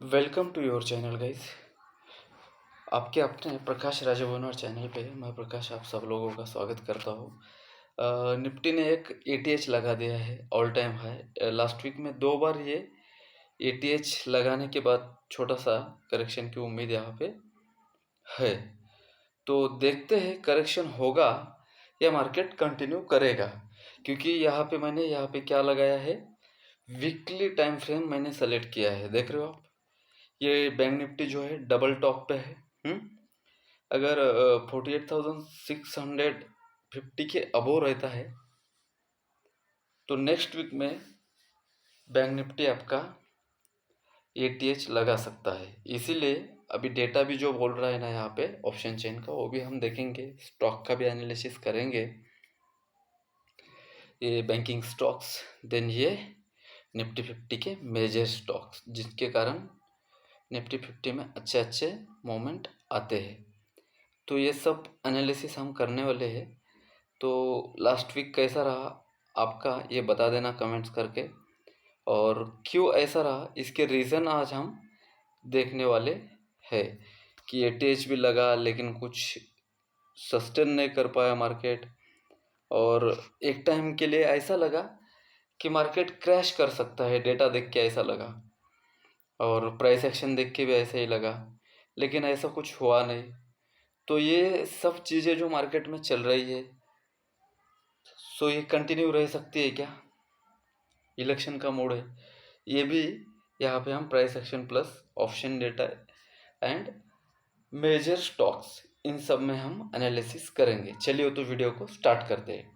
Welcome to your channel guys. आपके अपने प्रकाश Raj Bhavan channel पे मैं प्रकाश आप सब लोगों का स्वागत करता हूँ। निफ्टी ने एक एटीएच लगा दिया है, all time high. Last week में 2 बार ये एटीएच लगाने के बाद छोटा सा करेक्शन की उम्मीद यहाँ पे है। तो देखते हैं करेक्शन होगा या मार्केट कंटिन्यू करेगा, क्योंकि यहाँ पे मैंने यहाँ पे क्या लगाया है, वीकली टाइम फ्रेम मैंने सेलेक्ट किया है। देख रहे हो आप, ये बैंक निफ्टी जो है डबल टॉप पे है। अगर 48,650 के अबोव रहता है तो नेक्स्ट वीक में बैंक निफ्टी आपका एटीएच लगा सकता है। इसीलिए अभी डेटा भी जो बोल रहा है ना यहाँ पे ऑप्शन चेन का, वो भी हम देखेंगे, स्टॉक का भी एनालिसिस करेंगे, ये बैंकिंग स्टॉक्स, देन ये निफ्टी 50 के मेजर स्टॉक्स, जिसके कारण निफ्टी 50 में अच्छे अच्छे मोमेंट आते हैं। तो ये सब एनालिसिस हम करने वाले हैं। तो लास्ट वीक कैसा रहा आपका, ये बता देना कमेंट्स करके, और क्यों ऐसा रहा इसके रीज़न आज हम देखने वाले हैं। कि एटीएच भी लगा लेकिन कुछ सस्टेन नहीं कर पाया मार्केट, और एक टाइम के लिए ऐसा लगा कि मार्केट क्रैश कर सकता है, डेटा देख के ऐसा लगा, और प्राइस एक्शन देख के भी ऐसा ही लगा, लेकिन ऐसा कुछ हुआ नहीं। तो ये सब चीज़ें जो मार्केट में चल रही है, सो ये कंटिन्यू रह सकती है क्या? इलेक्शन का मोड है, ये भी यहाँ पे हम price action plus option data and major stocks, इन सब में हम एनालिसिस करेंगे। चलिए तो वीडियो को स्टार्ट करते हैं।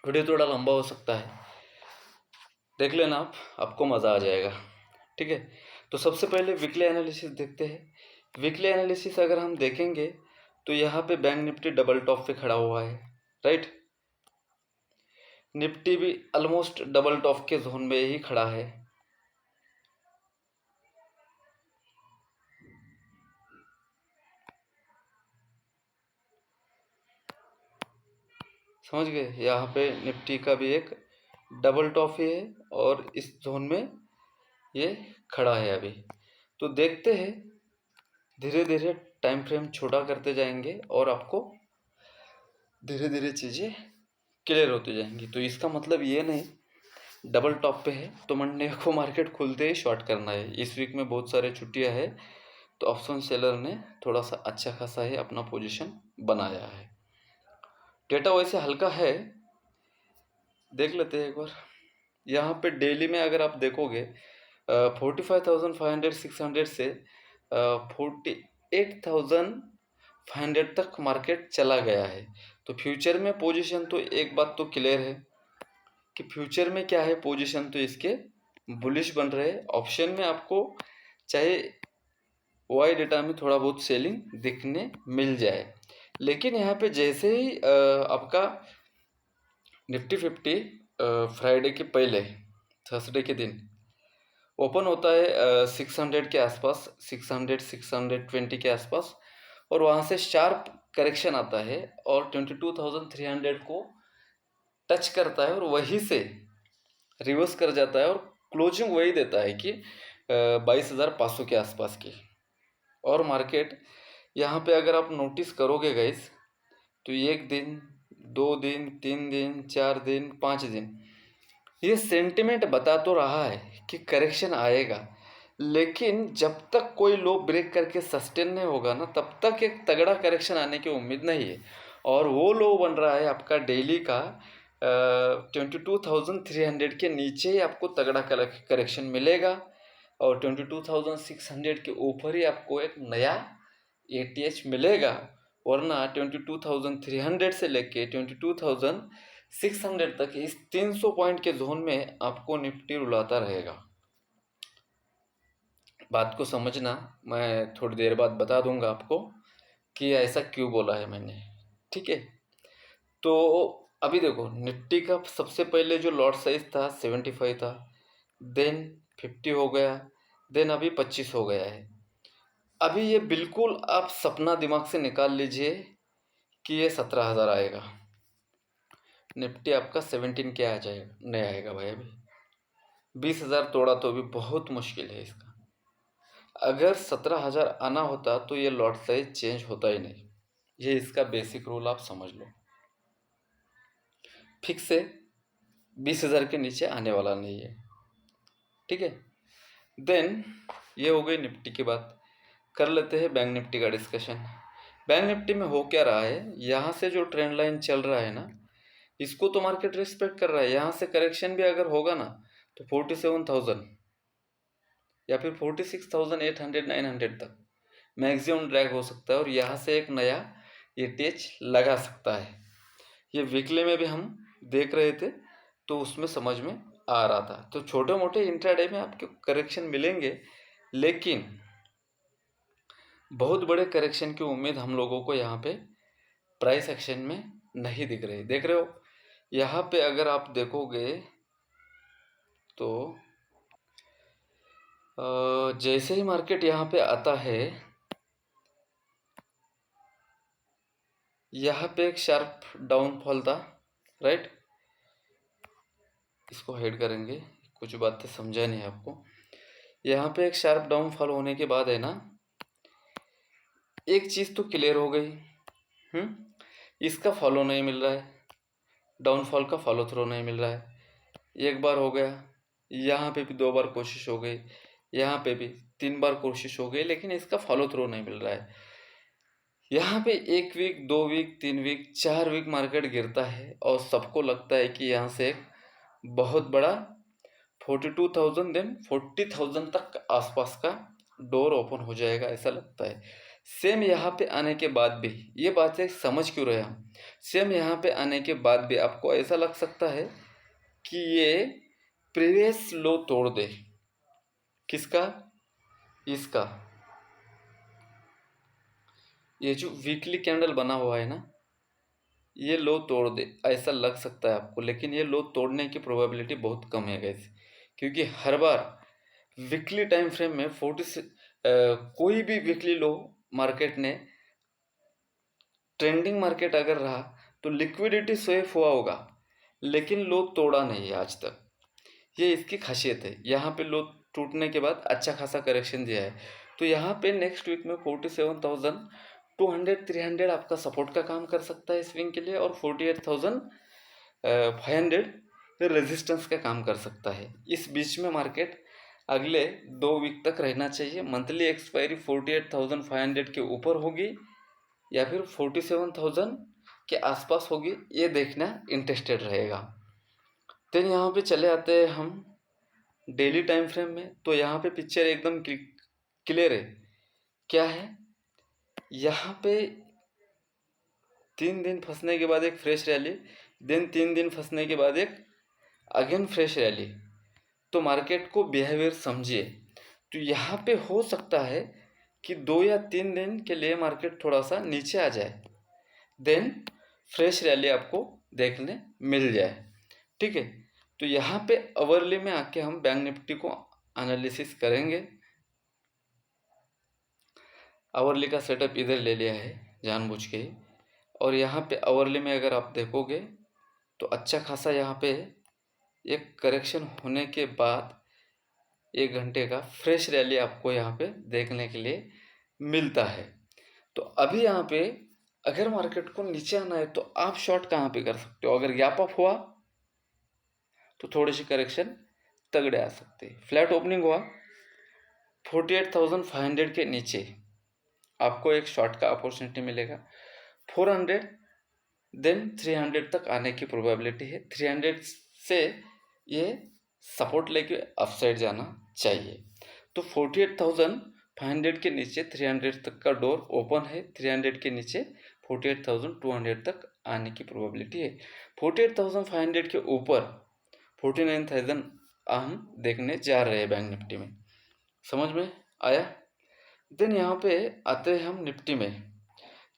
वीडियो थोड़ा लंबा हो सकता है, देख लेना आप, आपको मज़ा आ जाएगा। ठीक है, तो सबसे पहले वीकली एनालिसिस देखते हैं। वीकली एनालिसिस अगर हम देखेंगे तो यहाँ पे बैंक निफ्टी डबल टॉप पे खड़ा हुआ है, राइट। निफ्टी भी ऑलमोस्ट डबल टॉप के जोन में ही खड़ा है। समझ गए, यहाँ पे निफ्टी का भी एक डबल टॉप ही है और इस जोन में ये खड़ा है अभी। तो देखते हैं, धीरे धीरे टाइम फ्रेम छोटा करते जाएंगे और आपको धीरे धीरे चीज़ें क्लियर होती जाएंगी। तो इसका मतलब ये नहीं डबल टॉप पे है तो मंडे को मार्केट खुलते ही शॉर्ट करना है। इस वीक में बहुत सारे छुट्टियां है, तो ऑप्शन सेलर ने थोड़ा सा अच्छा खासा ही अपना पोजीशन बनाया है। डेटा वैसे हल्का है, देख लेते हैं एक बार। यहाँ पे डेली में अगर आप देखोगे 45,500 से 48,500 तक मार्केट चला गया है। तो फ्यूचर में पोजीशन तो एक बात तो क्लियर है कि फ्यूचर में क्या है, पोजीशन तो इसके बुलिश बन रहे हैं। ऑप्शन में आपको चाहे वाई डेटा में थोड़ा बहुत सेलिंग दिखने मिल जाए, लेकिन यहाँ पे जैसे ही आपका निफ्टी 50 फ्राइडे के पहले, थर्सडे के दिन ओपन होता है 600 के आसपास, 620 के आसपास, और वहाँ से शार्प करेक्शन आता है और 22,300 को टच करता है और वहीं से रिवर्स कर जाता है, और क्लोजिंग वही देता है कि 22,500 के आसपास की। और मार्केट यहाँ पे अगर आप नोटिस करोगे गाइस, तो 1 दिन, 2 दिन, 3 दिन, 4 दिन, 5 दिन, ये सेंटिमेंट बता तो रहा है कि करेक्शन आएगा, लेकिन जब तक कोई लो ब्रेक करके सस्टेन नहीं होगा ना, तब तक एक तगड़ा करेक्शन आने की उम्मीद नहीं है। और वो लो बन रहा है आपका डेली का 22,300 के नीचे ही आपको तगड़ा करेक्शन मिलेगा, और 22,600 के ऊपर ही आपको एक नया एटीएच मिलेगा। वरना 22,300 से लेके 22,600 तक इस 300 पॉइंट के जोन में आपको निफ्टी रुलाता रहेगा। बात को समझना, मैं थोड़ी देर बाद बता दूंगा आपको कि ऐसा क्यों बोला है मैंने। ठीक है, तो अभी देखो निफ्टी का सबसे पहले जो लॉट साइज था 75 था, देन 50 हो गया, देन अभी 25 हो गया है। अभी ये बिल्कुल आप सपना दिमाग से निकाल लीजिए कि ये 17,000 आएगा। निफ्टी आपका 17 क्या आ जाएगा, नहीं आएगा भाई। अभी 20,000 तोड़ा तो अभी बहुत मुश्किल है इसका। अगर 17,000 आना होता तो ये लॉट साइज चेंज होता ही नहीं। ये इसका बेसिक रूल आप समझ लो। फिक्स से 20,000 के नीचे आने वाला नहीं है, ठीक है। देन ये हो गई निफ्टी की बात। कर लेते हैं बैंक निफ्टी का डिस्कशन। बैंक निफ्टी में हो क्या रहा है, यहाँ से जो ट्रेंड लाइन चल रहा है ना, इसको तो मार्केट रिस्पेक्ट कर रहा है। यहाँ से करेक्शन भी अगर होगा ना तो 47,000 या फिर 46,800 900 तक मैक्सिमम ड्रैग हो सकता है, और यहाँ से एक नया ETH लगा सकता है। ये वीकली में भी हम देख रहे थे तो उसमें समझ में आ रहा था। तो छोटे मोटे इंट्राडे में आपको करेक्शन मिलेंगे, लेकिन बहुत बड़े करेक्शन की उम्मीद हम लोगों को यहाँ पे प्राइस एक्शन में नहीं दिख रही। देख रहे हो यहाँ पे अगर आप देखोगे तो जैसे ही मार्केट यहाँ पे आता है, यहाँ पे एक शार्प डाउनफॉल था, राइट। इसको हेड करेंगे, कुछ बातें समझा नहीं आपको। यहाँ पे एक शार्प डाउनफॉल होने के बाद है ना, एक चीज़ तो क्लियर हो गई, इसका फॉलो नहीं मिल रहा है, डाउनफॉल का फॉलो थ्रू नहीं मिल रहा है। एक बार हो गया, यहाँ पे भी 2 बार कोशिश हो गई, यहाँ पे भी 3 बार कोशिश हो गई, लेकिन इसका फॉलो थ्रू नहीं मिल रहा है। यहाँ पे 1 week 2 week 3 week 4 week market गिरता है और सबको लगता है कि यहाँ से एक बहुत बड़ा 42,000 देन 40,000 तक आसपास का डोर ओपन हो जाएगा, ऐसा लगता है। सेम यहाँ पे आने के बाद भी, ये बातें समझ क्यों रहे हम, सेम यहाँ पे आने के बाद भी आपको ऐसा लग सकता है कि ये प्रीवियस लो तोड़ दे। किसका? इसका। ये जो वीकली कैंडल बना हुआ है ना, ये लो तोड़ दे ऐसा लग सकता है आपको, लेकिन ये लो तोड़ने की प्रोबेबिलिटी बहुत कम है गाइस, क्योंकि हर बार वीकली टाइम फ्रेम में कोई भी वीकली लो मार्केट ने, ट्रेंडिंग मार्केट अगर रहा तो लिक्विडिटी स्वेप हुआ होगा, लेकिन लो तोड़ा नहीं है आज तक। ये इसकी खासियत है। यहाँ पे लो टूटने के बाद अच्छा खासा करेक्शन दिया है, तो यहाँ पे नेक्स्ट वीक में 47,200 300 आपका सपोर्ट का काम कर सकता है स्विंग के लिए, और 48,500 रेजिस्टेंस का काम कर सकता है। इस बीच में मार्केट अगले 2 वीक तक रहना चाहिए। मंथली एक्सपायरी 48,500 के ऊपर होगी या फिर 47,000 के आसपास होगी, ये देखना इंटरेस्टेड रहेगा। देन यहाँ पे चले आते हैं हम डेली टाइम फ्रेम में। तो यहाँ पे पिक्चर एकदम क्लियर है। क्या है, यहाँ पे 3 दिन फंसने के बाद एक फ्रेश रैली, देन 3 दिन फंसने के बाद एक अगेन फ्रेश रैली। तो मार्केट को बिहेवियर समझिए। तो यहाँ पे हो सकता है कि 2 या 3 दिन के लिए मार्केट थोड़ा सा नीचे आ जाए, देन फ्रेश रैली आपको देखने मिल जाए, ठीक है। तो यहाँ पे अवरली में आके हम बैंक निफ्टी को एनालिसिस करेंगे। अवरली का सेटअप इधर ले लिया है जानबूझ के, और यहाँ पे अवरली में अगर आप देखोगे तो अच्छा खासा यहाँ पे एक करेक्शन होने के बाद 1 घंटे का फ्रेश रैली आपको यहाँ पे देखने के लिए मिलता है। तो अभी यहाँ पे अगर मार्केट को नीचे आना है तो आप शॉर्ट कहाँ पे कर सकते हो। अगर गैप अप हुआ तो थोड़ी सी करेक्शन तगड़े आ सकते हैं। फ्लैट ओपनिंग हुआ 48,500 के नीचे आपको एक शॉर्ट का अपॉर्चुनिटी मिलेगा। 400 देन 300 तक आने की प्रोबेबिलिटी है। 300 से ये सपोर्ट लेके अपसाइड जाना चाहिए। तो 48,500 के नीचे 300 तक का डोर ओपन है। 300 के नीचे 48,200 तक आने की प्रोबेबिलिटी है। 48,500 के ऊपर 49,000 हम देखने जा रहे हैं बैंक निफ्टी में। समझ में आया? देन यहाँ पे आते हैं हम निफ्टी में।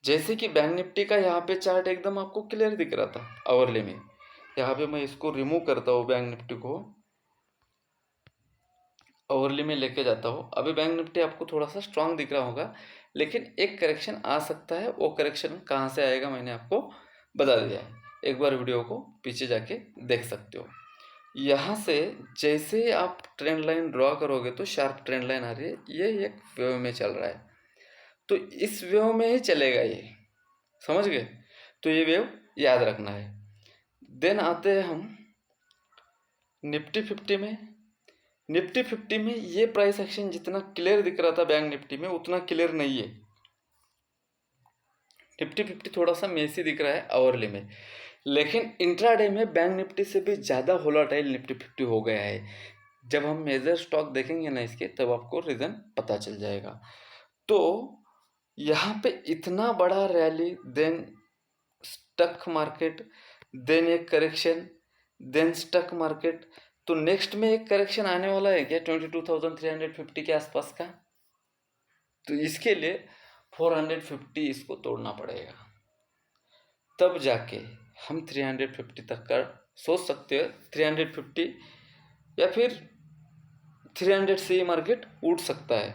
जैसे कि बैंक निफ्टी का यहाँ पे चार्ट एकदम आपको क्लियर दिख रहा था आवरली में। यहाँ पे मैं इसको रिमूव करता हूँ, बैंक निफ्टी को आवरली में लेके जाता हूँ। अभी बैंक निफ्टी आपको थोड़ा सा स्ट्रांग दिख रहा होगा, लेकिन एक करेक्शन आ सकता है। वो करेक्शन कहाँ से आएगा मैंने आपको बता दिया है, एक बार वीडियो को पीछे जाके देख सकते हो। यहाँ से जैसे आप ट्रेंड लाइन ड्रॉ करोगे तो शार्प ट्रेंड लाइन आ रही है, ये एक वेव में चल रहा है, तो इस वेव में ही चलेगा ये, समझ गए? तो ये वेव याद रखना है। देन आते हैं हम निफ्टी 50 में। निफ्टी 50 में ये प्राइस एक्शन जितना क्लियर दिख रहा था बैंक निफ्टी में उतना क्लियर नहीं है। निफ्टी 50 थोड़ा सा मेसी दिख रहा है आवरली में, लेकिन इंट्राडे में बैंक निफ्टी से भी ज़्यादा वोलेटाइल निफ्टी 50 हो गया है। जब हम मेजर स्टॉक देखेंगे ना इसके, तब आपको रीज़न पता चल जाएगा। तो यहाँ पे इतना बड़ा rally, then stuck market, then एक करेक्शन, देन स्टक मार्केट, तो नेक्स्ट में एक करेक्शन आने वाला है क्या 22,350 के आसपास का? तो इसके लिए 450 इसको तोड़ना पड़ेगा, तब जाके हम 350 तक का सोच सकते हो। 350 या फिर 300 से ही मार्केट उठ सकता है।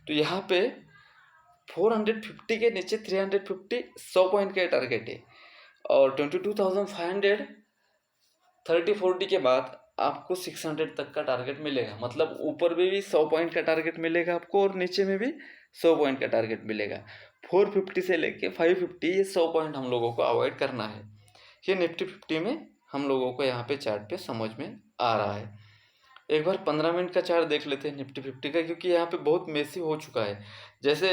तो यहाँ पे 450 के नीचे 350 100 पॉइंट का टारगेट है, और 22,500 30-40 के बाद आपको 600 तक का टारगेट मिलेगा। मतलब ऊपर में भी 100 पॉइंट का टारगेट मिलेगा आपको, और नीचे में भी 100 पॉइंट का टारगेट मिलेगा। 450 से लेके 550 ये 100 पॉइंट हम लोगों को अवॉइड करना है। ये निफ्टी 50 में हम लोगों को यहाँ पे चार्ट पे समझ में आ रहा है। एक बार 15 मिनट का चार्ट देख लेते हैं निफ्टी 50 का, क्योंकि यहाँ पे बहुत मेसी हो चुका है। जैसे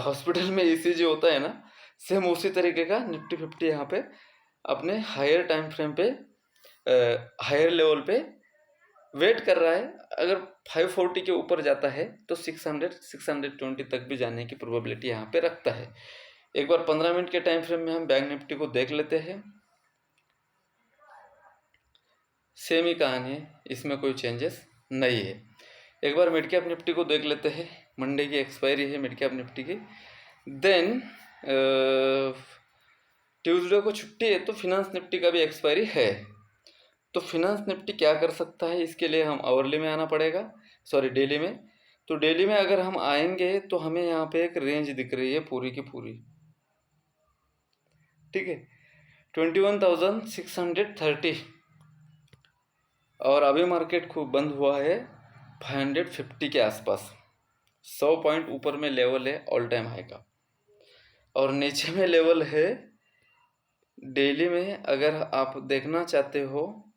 हॉस्पिटल में ईसीजी होता है ना, सेम उसी तरीके का निफ्टी 50 यहाँ पे अपने हायर टाइम फ्रेम पे, हायर लेवल पे वेट कर रहा है। अगर 540 के ऊपर जाता है तो 600-620 तक भी जाने की प्रोबेबिलिटी यहाँ पे रखता है। एक बार 15 मिनट के टाइम फ्रेम में हम बैंक निफ्टी को देख लेते हैं। सेम ही कहानी है, इसमें कोई चेंजेस नहीं है। एक बार मिड कैप निफ्टी को देख लेते हैं। मंडे की एक्सपायरी है मिड कैप निफ्टी की। देन ट्यूसडे को छुट्टी है, तो फिनांस निफ्टी का भी एक्सपायरी है। तो फिनांस निफ्टी क्या कर सकता है, इसके लिए हम आवरली में आना पड़ेगा, सॉरी डेली में। तो डेली में अगर हम आएंगे तो हमें यहाँ पे एक रेंज दिख रही है पूरी की पूरी, ठीक है, 21,630, और अभी मार्केट खूब बंद हुआ है 550 के आसपास। 100 पॉइंट ऊपर में लेवल है ऑल टाइम हाई का, और नीचे में लेवल है डेली में अगर आप देखना चाहते हो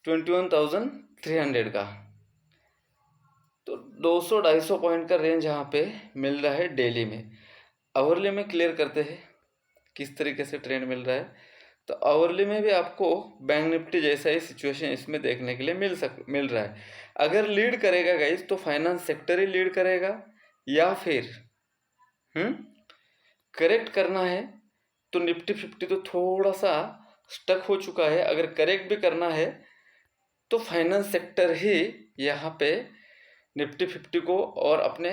21,300 का। तो 200-250 पॉइंट का रेंज यहाँ पे मिल रहा है डेली में। आवरली में क्लियर करते हैं किस तरीके से ट्रेंड मिल रहा है। तो आवरली में भी आपको बैंक निफ्टी जैसा ही सिचुएशन इसमें देखने के लिए मिल रहा है। अगर लीड करेगा गाइस तो फाइनेंस सेक्टर ही लीड करेगा, या फिर करेक्ट करना है तो निफ्टी 50 तो थोड़ा सा स्टक हो चुका है। अगर करेक्ट भी करना है तो फाइनेंस सेक्टर ही यहाँ पे निफ्टी 50 को और अपने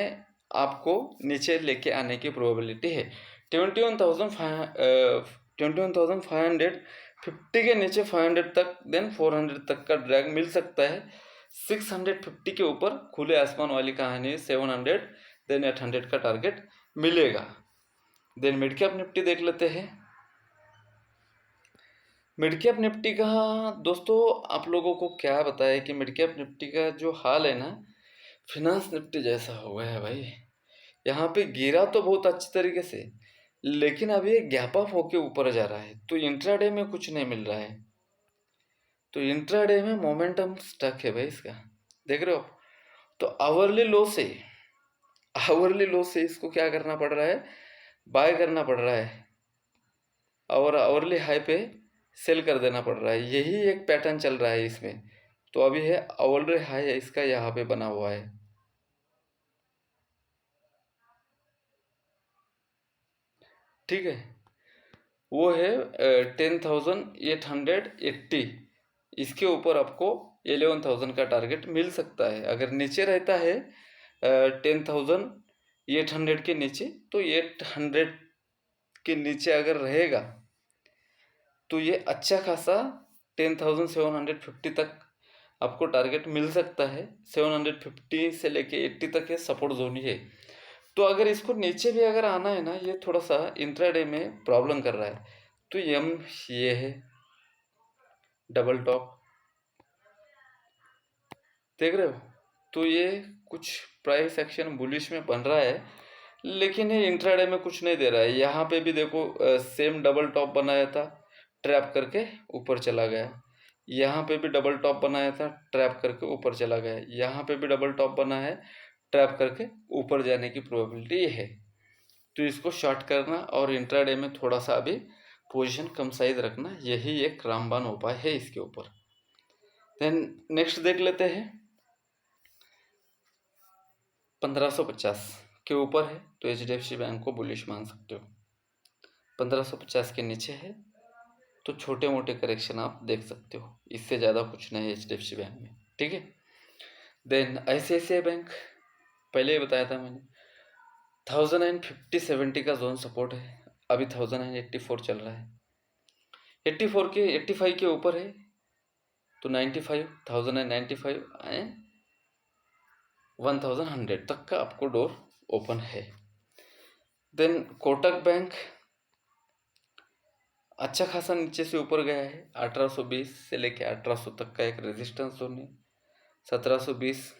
आप को नीचे लेके आने की प्रोबेबिलिटी है। 21,550 के नीचे 500 तक, देन 400 तक का ड्रैग मिल सकता है। 650 के ऊपर खुले आसमान वाली कहानी, 700 देन 800 का टारगेट मिलेगा। देन मिड कैप निफ्टी देख लेते हैं। मिड कैप निफ्टी का दोस्तों आप लोगों को क्या बताया कि मिड कैप निफ्टी का जो हाल है ना, फिनांस निफ्टी जैसा हो गया है भाई। यहाँ पे गिरा तो बहुत अच्छी तरीके से, लेकिन अभी ये गैप अप होके ऊपर जा रहा है, तो इंट्राडे में कुछ नहीं मिल रहा है। तो इंट्राडे में मोमेंटम स्टक है भाई इसका, देख रहे हो आप। तो आवरली लो से इसको क्या करना पड़ रहा है, बाय करना पड़ रहा है, और आवरली हाई पे सेल कर देना पड़ रहा है। यही एक पैटर्न चल रहा है इसमें। तो अभी है आवरली हाई है इसका यहाँ पे बना हुआ है, ठीक है, वो है 10,880। इसके ऊपर आपको 11,000 का टारगेट मिल सकता है। अगर नीचे रहता है 10,800 के नीचे, तो 800 के नीचे अगर रहेगा तो ये अच्छा खासा 10,750 तक आपको टारगेट मिल सकता है। 750 से लेके 80 तक है सपोर्ट जोन ही है। तो अगर इसको नीचे भी अगर आना है ना, ये थोड़ा सा इंट्राडे में प्रॉब्लम कर रहा है। तो ये है डबल टॉप, देख रहे हो। तो ये कुछ प्राइस एक्शन बुलिश में बन रहा है, लेकिन ये इंट्राडे में कुछ नहीं दे रहा है। यहाँ पे भी देखो सेम डबल टॉप बनाया था, ट्रैप करके ऊपर चला गया। यहाँ पे भी डबल टॉप बनाया था, ट्रैप करके ऊपर चला गया। यहाँ पे भी डबल टॉप बना है, ट्रैप करके ऊपर जाने की प्रोबेबिलिटी है। तो इसको शॉर्ट करना और इंट्राडे में थोड़ा सा अभी पोजीशन कम साइज रखना, यही एक रामबाण उपाय है इसके ऊपर। देन नेक्स्ट देख लेते हैं। 1550 के ऊपर है तो एचडीएफसी बैंक को बुलिश मान सकते हो। 1550 के नीचे है तो छोटे मोटे करेक्शन आप देख सकते हो, इससे ज़्यादा कुछ नहीं है एचडीएफसी बैंक में, ठीक है। देन आईसीआईसीआई बैंक, पहले ही बताया था मैंने, 1950-70 का जोन सपोर्ट है, अभी 1984 चल रहा है। 85 के ऊपर है तो 95, 1095 एंड 1100 तक का आपको डोर ओपन है। देन कोटक बैंक अच्छा खासा नीचे से ऊपर गया है, 1820 से लेके 1800 तक का एक रेजिस्टेंस जोन है, 1720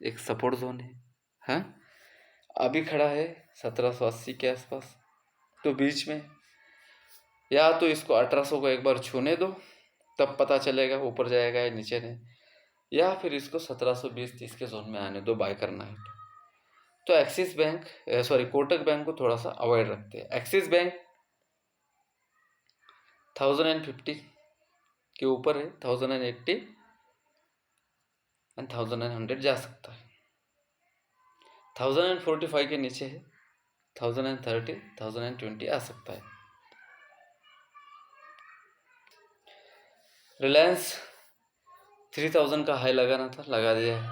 एक सपोर्ट जोन है, हाँ। अभी खड़ा है 1780 के आसपास, तो बीच में या तो इसको 1800 को एक बार छूने दो, तब पता चलेगा ऊपर जाएगा या नीचे नहीं, या फिर इसको 1720-30 के जोन में आने दो, बाय करना है तो एक्सिस बैंक कोटक बैंक को थोड़ा सा अवॉइड रखते हैं। एक्सिस बैंक 1050 के ऊपर है, 1080 एंड 1100 जा सकता है। 1045 के नीचे है, 1030, 1020 आ सकता है। रिलायंस 3000 का हाई लगाना था, लगा दिया है।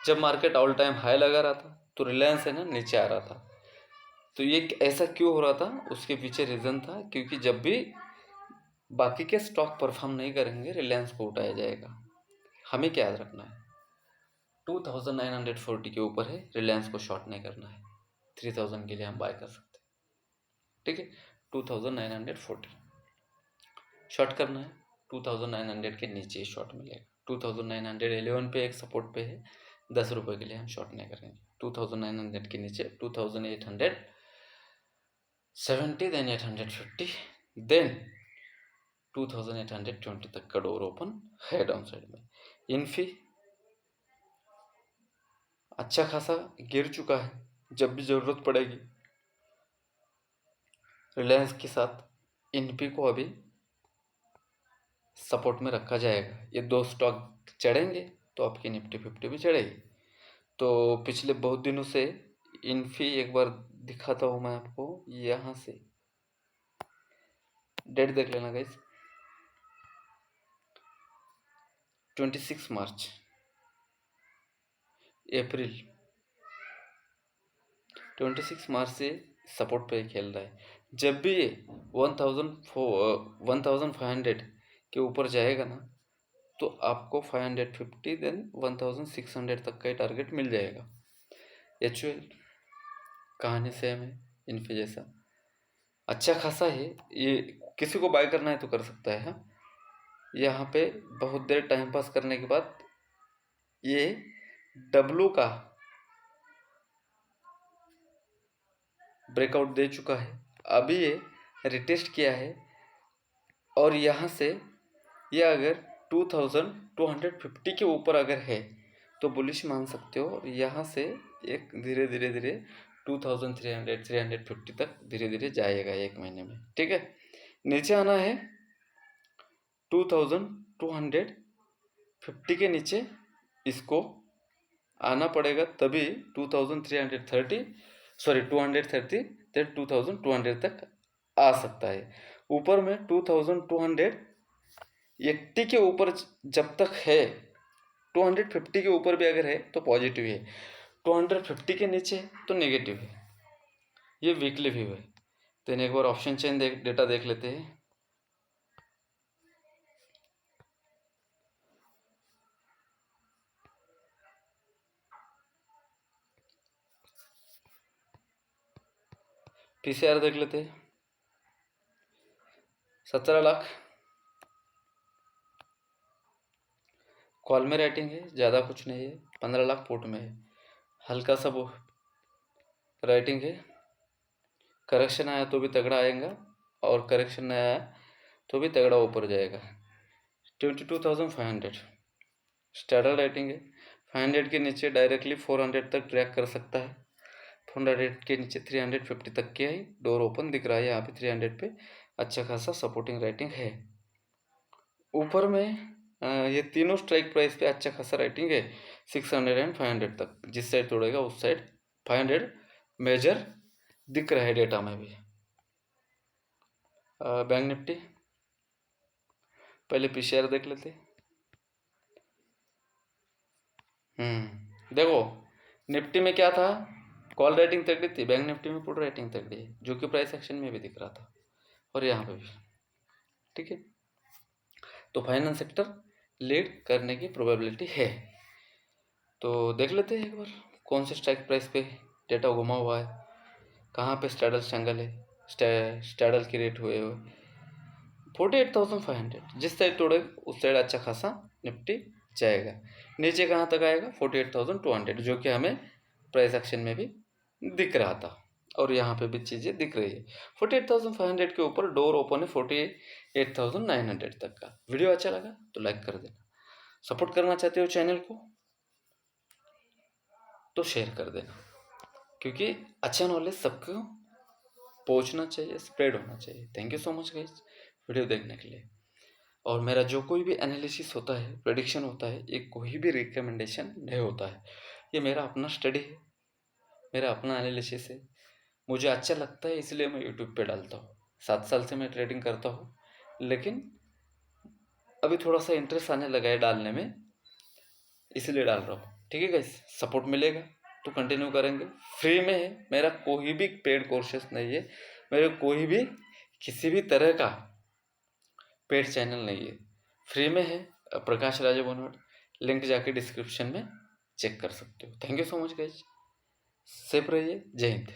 जब मार्केट ऑल टाइम हाई लगा रहा था तो रिलायंस है ना नीचे आ रहा था, तो ये ऐसा क्यों हो रहा था, उसके पीछे रीज़न था, क्योंकि जब भी बाकी के स्टॉक परफॉर्म नहीं करेंगे रिलायंस को उठाया जाएगा। हमें क्या याद रखना है, 2940 के ऊपर है, रिलायंस को शॉर्ट नहीं करना है, 3000 के लिए हम बाय कर सकते हैं, ठीक है। 2940 शॉर्ट करना है, 2900 के नीचे ही शॉर्ट मिलेगा। 2911 पे एक सपोर्ट पे है, 10 रुपये के लिए हम शॉर्ट नहीं करेंगे। 2900 के नीचे 2870, देन 850, देन 2820 तक का डोर ओपन है डाउन साइड में। इन्फी अच्छा खासा गिर चुका है, जब भी ज़रूरत पड़ेगी रिलायंस के साथ इन्फी को अभी सपोर्ट में रखा जाएगा। ये दो स्टॉक चढ़ेंगे तो आपकी निफ्टी 50 भी चढ़ेगी। तो पिछले बहुत दिनों से इन्फी एक बार दिखाता हूँ मैं आपको, यहाँ से डेट देख लेना गाइस, 26 मार्च, अप्रैल 26 मार्च से सपोर्ट पे खेल रहा है। जब भी ये 1500 के ऊपर जाएगा ना, तो आपको 550 देन 1600 तक का टारगेट मिल जाएगा। एचयूएल कहानी सेम है, इन्फी जैसा अच्छा खासा है, ये किसी को बाय करना है तो कर सकता है। हाँ, यहाँ पे बहुत देर टाइम पास करने के बाद ये डब्लू का ब्रेकआउट दे चुका है, अभी ये रिटेस्ट किया है, और यहाँ से ये अगर 2250 के ऊपर अगर है तो बुलिश मान सकते हो, और यहाँ से एक धीरे धीरे धीरे 2300 350 तक धीरे धीरे जाएगा एक महीने में, ठीक है। नीचे आना है 2250 के नीचे इसको आना पड़ेगा, तभी 230 देन 2200 तक आ सकता है। ऊपर में 2280 के ऊपर जब तक है, 250 के ऊपर भी अगर है तो पॉजिटिव है, 250 के नीचे तो नेगेटिव है, ये वीकली व्यू है। तो एक बार ऑप्शन चेन डेटा देख लेते हैं। पीसीआर देख लेते हैं, 17 लाख कॉल में राइटिंग है, ज़्यादा कुछ नहीं है, 15 लाख पुट में है, हल्का सा वो राइटिंग है। करेक्शन आया तो भी तगड़ा आएगा और करेक्शन नहीं आया तो भी तगड़ा ऊपर जाएगा। 22,500 स्टैंडर्ड राइटिंग है। 500 के नीचे डायरेक्टली 400 तक ट्रैक कर सकता है। 400 के नीचे 350 तक के ही डोर ओपन दिख रहा है। यहाँ पे 300 पे अच्छा खासा सपोर्टिंग राइटिंग है। ऊपर में ये तीनों स्ट्राइक प्राइस पे अच्छा खासा राइटिंग है 600 एंड 500 तक। जिस साइड तोड़ेगा उस साइड 500 मेजर दिख रहा है डेटा में भी। बैंक निफ्टी पहले पीसीआर देख लेते। देखो निफ्टी में क्या था, कॉल राइटिंग तगड़ी थी, बैंक निफ्टी में पुट राइटिंग तगड़ी है, जो कि प्राइस एक्शन में भी दिख रहा था और यहाँ पे भी। ठीक है, तो फाइनेंस सेक्टर लीड करने की प्रोबेबिलिटी है। तो देख लेते हैं एक बार कौन से स्ट्राइक प्राइस पे डेटा घुमा हुआ है, कहाँ पे स्टैडल स्ट्रैंगल है, स्टैडल की रेट हुए हुए 48,500। जिस साइड तोड़े उस साइड अच्छा खासा निफ्टी जाएगा। नीचे कहाँ तक आएगा 48,200, जो कि हमें प्राइस एक्शन में भी दिख रहा था और यहाँ पे भी चीज़ें दिख रही है। 48,500 के ऊपर डोर ओपन है 48,900 तक का। वीडियो अच्छा लगा तो लाइक कर देना, सपोर्ट करना चाहते हो चैनल को तो शेयर कर देना, क्योंकि अच्छा नॉलेज सबको पहुंचना चाहिए, स्प्रेड होना चाहिए। Thank you so much guys video देखने के लिए। और मेरा जो कोई भी एनालिसिस होता है, प्रेडिक्शन होता है, ये कोई भी रिकमेंडेशन नहीं होता है। ये मेरा अपना स्टडी है, मेरा अपना एनालिसिस है, मुझे अच्छा लगता है इसलिए मैं यूट्यूब पे डालता हूँ। 7 साल से मैं ट्रेडिंग करता हूँ, लेकिन अभी थोड़ा सा इंटरेस्ट आने लगा है डालने में, इसलिए डाल रहा हूँ। ठीक है गाइस, सपोर्ट मिलेगा तो कंटिन्यू करेंगे। फ्री में है, मेरा कोई भी पेड कोर्सेस नहीं है, मेरे कोई भी किसी भी तरह का पेड चैनल नहीं है, फ्री में है। प्रकाश राजा बनवट, लिंक जाके डिस्क्रिप्शन में चेक कर सकते हो। Thank you so much guys, safe रहिए, जय हिंद।